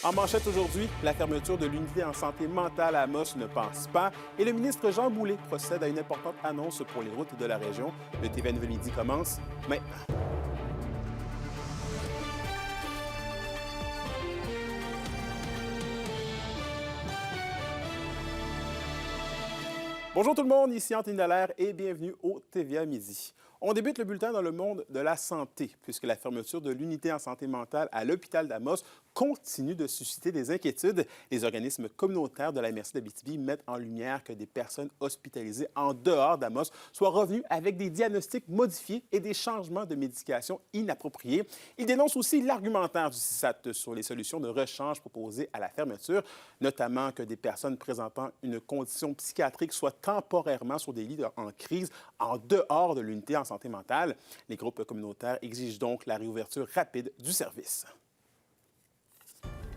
En manchette aujourd'hui, la fermeture de l'unité en santé mentale à Amos ne pense pas et le ministre Jean Boulet procède à une importante annonce pour les routes de la région. Le TVA Nouvelle Midi commence maintenant. Bonjour tout le monde, ici Anthony Dallaire et bienvenue au TVA Midi. On débute le bulletin dans le monde de la santé, puisque la fermeture de l'unité en santé mentale à l'hôpital d'Amos continue de susciter des inquiétudes. Les organismes communautaires de la MRC d'Abitibi mettent en lumière que des personnes hospitalisées en dehors d'Amos soient revenues avec des diagnostics modifiés et des changements de médication inappropriés. Ils dénoncent aussi l'argumentaire du CISAT sur les solutions de rechange proposées à la fermeture, notamment que des personnes présentant une condition psychiatrique soient temporairement sur des lits en crise en dehors de l'unité en santé mentale. Les groupes communautaires exigent donc la réouverture rapide du service.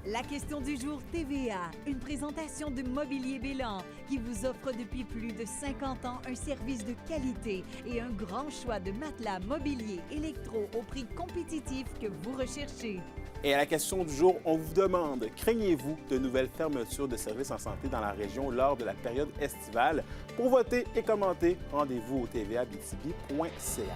La question du jour TVA, une présentation de Mobilier Bélan qui vous offre depuis plus de 50 ans un service de qualité et un grand choix de matelas, mobilier, électro au prix compétitif que vous recherchez. Et à la question du jour, on vous demande, craignez-vous de nouvelles fermetures de services en santé dans la région lors de la période estivale? Pour voter et commenter, rendez-vous au tvaabitibi.ca.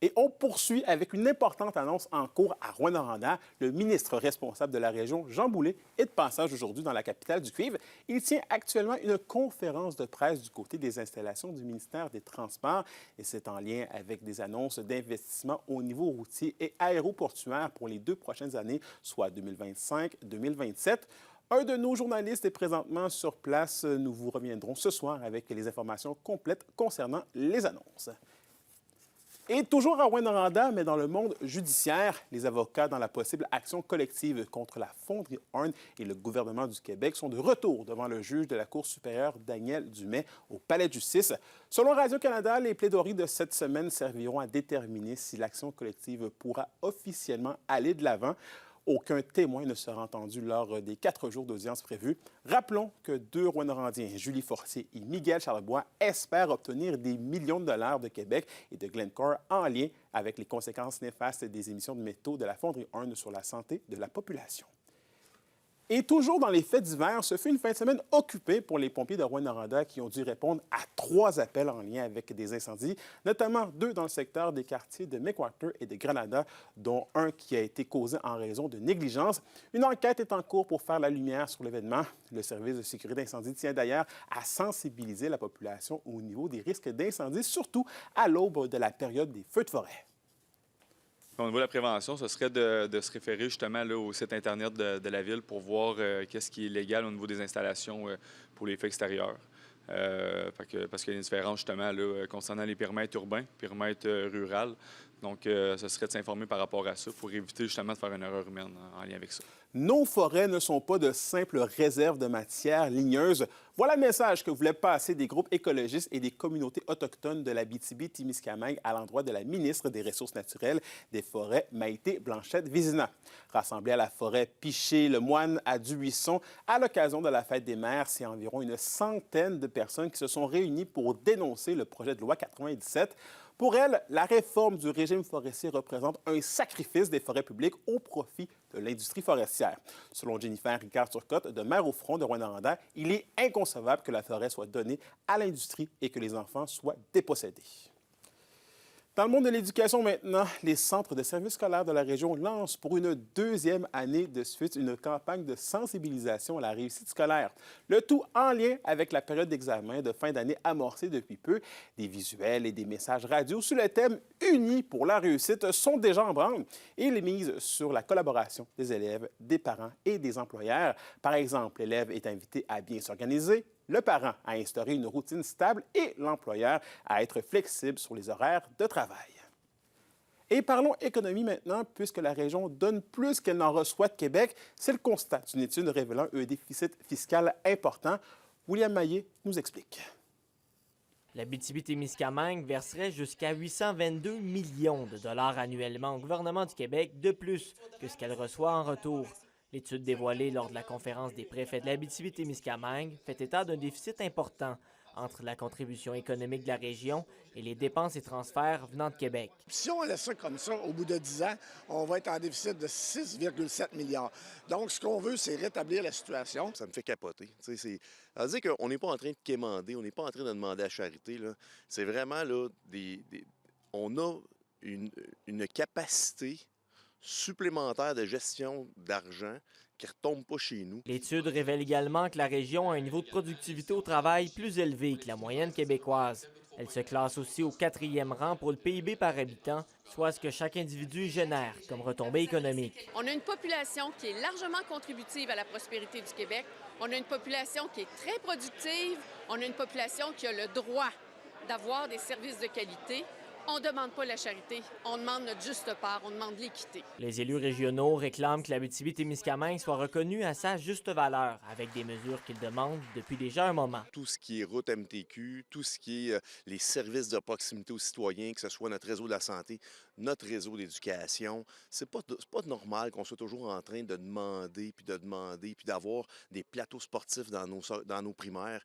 Et on poursuit avec une importante annonce en cours à Rouyn-Noranda. Le ministre responsable de la région, Jean Boulet, est de passage aujourd'hui dans la capitale du cuivre. Il tient actuellement une conférence de presse du côté des installations du ministère des Transports et c'est en lien avec des annonces d'investissement au niveau routier et aéroportuaire pour les 2 prochaines années, soit 2025-2027. Un de nos journalistes est présentement sur place. Nous vous reviendrons ce soir avec les informations complètes concernant les annonces. Et toujours à Rouyn-Noranda, mais dans le monde judiciaire, les avocats dans la possible action collective contre la fonderie Horn et le gouvernement du Québec sont de retour devant le juge de la Cour supérieure, Daniel Dumais, au Palais de justice. Selon Radio-Canada, les plaidoiries de cette semaine serviront à déterminer si l'action collective pourra officiellement aller de l'avant. Aucun témoin ne sera entendu lors des 4 jours d'audience prévus. Rappelons que 2 Rouyn-Norandiens, Julie Forcier et Miguel Charlebois, espèrent obtenir des millions de dollars de Québec et de Glencore en lien avec les conséquences néfastes des émissions de métaux de la fonderie Horn sur la santé de la population. Et toujours dans les faits divers, ce fut une fin de semaine occupée pour les pompiers de Rouyn-Noranda qui ont dû répondre à 3 appels en lien avec des incendies, notamment 2 dans le secteur des quartiers de McWhorter et de Granada, dont un qui a été causé en raison de négligence. Une enquête est en cours pour faire la lumière sur l'événement. Le service de sécurité d'incendie tient d'ailleurs à sensibiliser la population au niveau des risques d'incendie, surtout à l'aube de la période des feux de forêt. Au niveau de la prévention, ce serait de se référer justement là, au site Internet de la Ville pour voir qu'est-ce qui est légal au niveau des installations pour les feux extérieurs. Parce qu'il y a une différence justement là, concernant les périmètres urbains, périmètres ruraux. Donc, ce serait de s'informer par rapport à ça pour éviter justement de faire une erreur humaine en lien avec ça. Nos forêts ne sont pas de simples réserves de matières ligneuses. Voilà le message que voulaient passer des groupes écologistes et des communautés autochtones de l'Abitibi-Témiscamingue à l'endroit de la ministre des Ressources naturelles des Forêts, Maïté Blanchette-Vizina. Rassemblés à la forêt Piché-le-Moine à Dubuisson, à l'occasion de la Fête des Mères, c'est environ une centaine de personnes qui se sont réunies pour dénoncer le projet de loi 97. Pour elle, la réforme du régime forestier représente un sacrifice des forêts publiques au profit de l'industrie forestière. Selon Jennifer Ricard-Turcotte, de maire au front de Rouyn-Noranda, il est inconcevable que la forêt soit donnée à l'industrie et que les enfants soient dépossédés. Dans le monde de l'éducation maintenant, les centres de services scolaires de la région lancent pour une 2e année de suite une campagne de sensibilisation à la réussite scolaire. Le tout en lien avec la période d'examen de fin d'année amorcée depuis peu. Des visuels et des messages radio sous le thème « Unis pour la réussite » sont déjà en branle et les mises sur la collaboration des élèves, des parents et des employeurs. Par exemple, l'élève est invité à bien s'organiser, le parent à instaurer une routine stable et l'employeur à être flexible sur les horaires de travail. Et parlons économie maintenant, puisque la région donne plus qu'elle n'en reçoit de Québec. C'est le constat d'une étude révélant un déficit fiscal important. William Maillet nous explique. L'Abitibi-Témiscamingue verserait jusqu'à 822 millions de dollars annuellement au gouvernement du Québec de plus que ce qu'elle reçoit en retour. L'étude dévoilée lors de la conférence des préfets de l'Abitibi-Témiscamingue fait état d'un déficit important entre la contribution économique de la région et les dépenses et transferts venant de Québec. Si on laisse ça comme ça, au bout de 10 ans, on va être en déficit de 6,7 milliards. Donc, ce qu'on veut, c'est rétablir la situation. Ça me fait capoter. Ça veut dire qu'on n'est pas en train de quémander, on n'est pas en train de demander à charité. C'est vraiment, là, on a une capacité supplémentaire de gestion d'argent qui ne retombe pas chez nous. L'étude révèle également que la région a un niveau de productivité au travail plus élevé que la moyenne québécoise. Elle se classe aussi au 4e rang pour le PIB par habitant, soit ce que chaque individu génère comme retombée économique. On a une population qui est largement contributive à la prospérité du Québec. On a une population qui est très productive. On a une population qui a le droit d'avoir des services de qualité. On ne demande pas la charité, on demande notre juste part, on demande l'équité. Les élus régionaux réclament que l'Abitibi-Témiscamingue soit reconnue à sa juste valeur, avec des mesures qu'ils demandent depuis déjà un moment. Tout ce qui est route MTQ, tout ce qui est les services de proximité aux citoyens, que ce soit notre réseau de la santé, notre réseau d'éducation, c'est pas normal qu'on soit toujours en train de demander, puis d'avoir des plateaux sportifs dans nos primaires.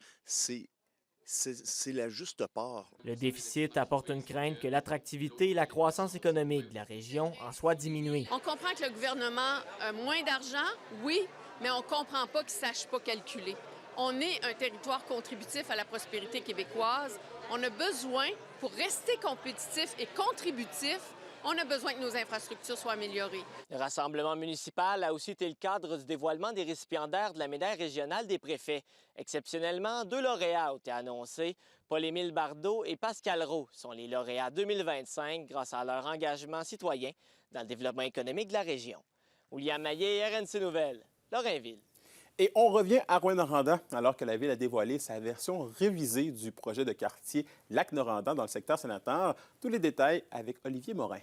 C'est la juste part. Le déficit apporte une crainte que l'attractivité et la croissance économique de la région en soient diminuées. On comprend que le gouvernement a moins d'argent, oui, mais on ne comprend pas qu'il ne sache pas calculer. On est un territoire contributif à la prospérité québécoise. On a besoin, pour rester compétitif et contributif, on a besoin que nos infrastructures soient améliorées. Le rassemblement municipal a aussi été le cadre du dévoilement des récipiendaires de la médaille régionale des préfets. Exceptionnellement, 2 lauréats ont été annoncés. Paul-Émile Bardot et Pascal Roux sont les lauréats 2025 grâce à leur engagement citoyen dans le développement économique de la région. William Maillet, RNC Nouvelles, Lorrainville. Et on revient à Rouyn-Noranda alors que la Ville a dévoilé sa version révisée du projet de quartier Lac-Noranda dans le secteur sénateur. Tous les détails avec Olivier Morin.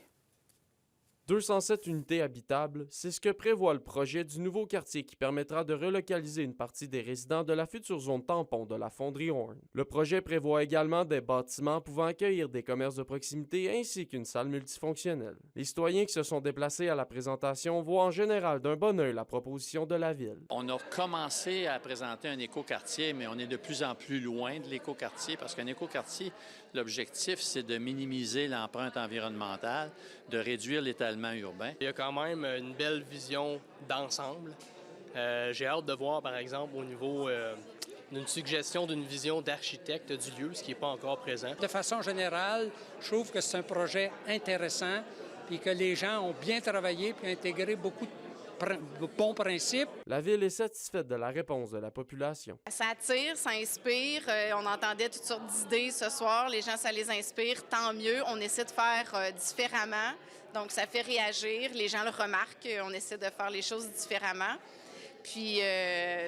207 unités habitables, c'est ce que prévoit le projet du nouveau quartier qui permettra de relocaliser une partie des résidents de la future zone tampon de la fonderie Horn. Le projet prévoit également des bâtiments pouvant accueillir des commerces de proximité ainsi qu'une salle multifonctionnelle. Les citoyens qui se sont déplacés à la présentation voient en général d'un bon œil la proposition de la Ville. On a commencé à présenter un écoquartier, mais on est de plus en plus loin de l'écoquartier parce qu'un écoquartier, l'objectif, c'est de minimiser l'empreinte environnementale, de réduire l'étalement urbain. Il y a quand même une belle vision d'ensemble. J'ai hâte de voir, par exemple, au niveau d'une suggestion d'une vision d'architecte du lieu, ce qui n'est pas encore présent. De façon générale, je trouve que c'est un projet intéressant et que les gens ont bien travaillé puis intégré beaucoup de bons principes. La Ville est satisfaite de la réponse de la population. Ça attire, ça inspire. On entendait toutes sortes d'idées ce soir. Les gens, ça les inspire. Tant mieux. On essaie de faire différemment. Donc, ça fait réagir. Les gens le remarquent. On essaie de faire les choses différemment. Puis,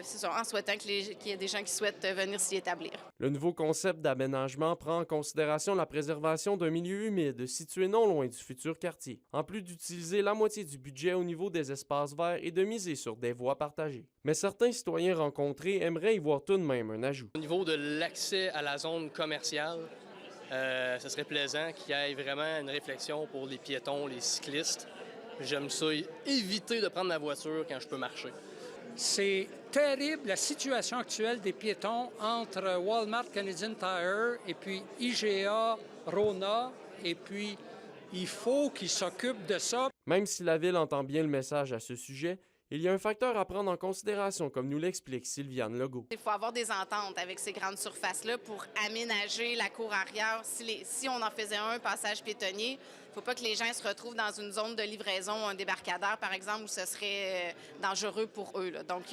c'est ça, en souhaitant qu'il y ait des gens qui souhaitent venir s'y établir. Le nouveau concept d'aménagement prend en considération la préservation d'un milieu humide situé non loin du futur quartier, en plus d'utiliser la moitié du budget au niveau des espaces verts et de miser sur des voies partagées. Mais certains citoyens rencontrés aimeraient y voir tout de même un ajout. Au niveau de l'accès à la zone commerciale, ce serait plaisant qu'il y ait vraiment une réflexion pour les piétons, les cyclistes. J'aime ça, éviter de prendre ma voiture quand je peux marcher. C'est terrible la situation actuelle des piétons entre Walmart Canadian Tire et puis IGA, Rona, et puis il faut qu'ils s'occupent de ça. Même si la Ville entend bien le message à ce sujet, il y a un facteur à prendre en considération, comme nous l'explique Sylviane Legault. Il faut avoir des ententes avec ces grandes surfaces-là pour aménager la cour arrière. Si on en faisait un passage piétonnier, il ne faut pas que les gens se retrouvent dans une zone de livraison, un débarcadère, par exemple, où ce serait dangereux pour eux. Là. Donc,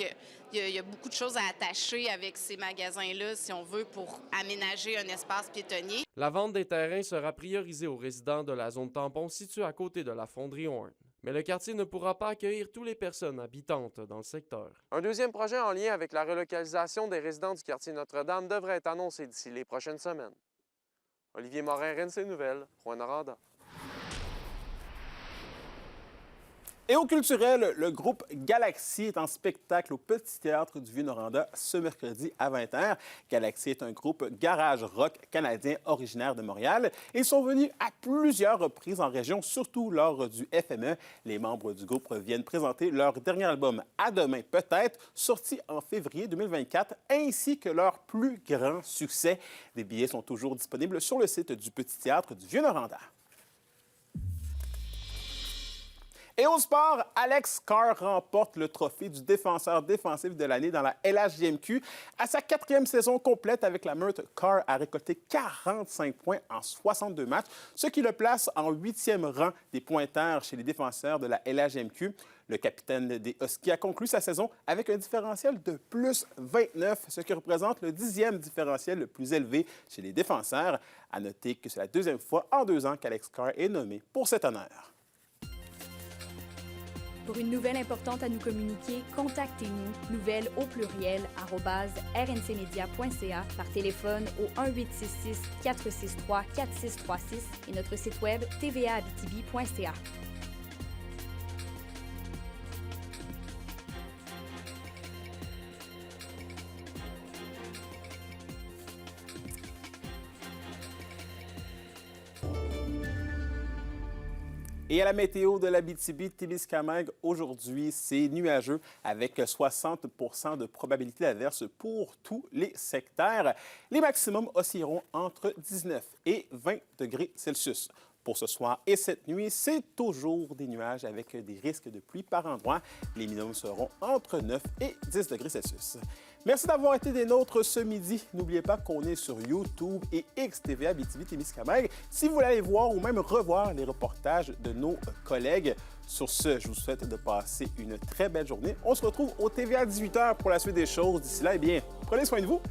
il y a beaucoup de choses à attacher avec ces magasins-là, si on veut, pour aménager un espace piétonnier. La vente des terrains sera priorisée aux résidents de la zone tampon située à côté de la fonderie Horn. Mais le quartier ne pourra pas accueillir toutes les personnes habitantes dans le secteur. Un deuxième projet en lien avec la relocalisation des résidents du quartier Notre-Dame devrait être annoncé d'ici les prochaines semaines. Olivier Morin, RNC Nouvelles, Rouyn-Noranda. Et au culturel, le groupe Galaxy est en spectacle au Petit Théâtre du Vieux-Noranda ce mercredi à 20h. Galaxy est un groupe garage rock canadien originaire de Montréal. Ils sont venus à plusieurs reprises en région, surtout lors du FME. Les membres du groupe viennent présenter leur dernier album À demain peut-être, sorti en février 2024, ainsi que leur plus grand succès. Des billets sont toujours disponibles sur le site du Petit Théâtre du Vieux-Noranda. Et au sport, Alex Carr remporte le trophée du défenseur défensif de l'année dans la LHJMQ. À sa 4e saison complète avec la Meurthe, Carr a récolté 45 points en 62 matchs, ce qui le place en 8e rang des pointeurs chez les défenseurs de la LHJMQ. Le capitaine des Huskies a conclu sa saison avec un différentiel de plus 29, ce qui représente le 10e différentiel le plus élevé chez les défenseurs. À noter que c'est la 2e fois en 2 ans qu'Alex Carr est nommé pour cet honneur. Pour une nouvelle importante à nous communiquer, contactez-nous, nouvelles au pluriel, @rncmedia.ca, par téléphone au 1-866-463-4636 et notre site web tvaabitibi.ca. Et à la météo de l'Abitibi-Témiscamingue, aujourd'hui, c'est nuageux avec 60 % de probabilité d'averse pour tous les secteurs. Les maximums oscilleront entre 19 et 20 degrés Celsius. Pour ce soir et cette nuit, c'est toujours des nuages avec des risques de pluie par endroits. Les minimums seront entre 9 et 10 degrés Celsius. Merci d'avoir été des nôtres ce midi. N'oubliez pas qu'on est sur YouTube et XTV Abitibi-Témiscamingue si vous voulez aller voir ou même revoir les reportages de nos collègues. Sur ce, je vous souhaite de passer une très belle journée. On se retrouve au TVA 18h pour la suite des choses. D'ici là, eh bien, prenez soin de vous.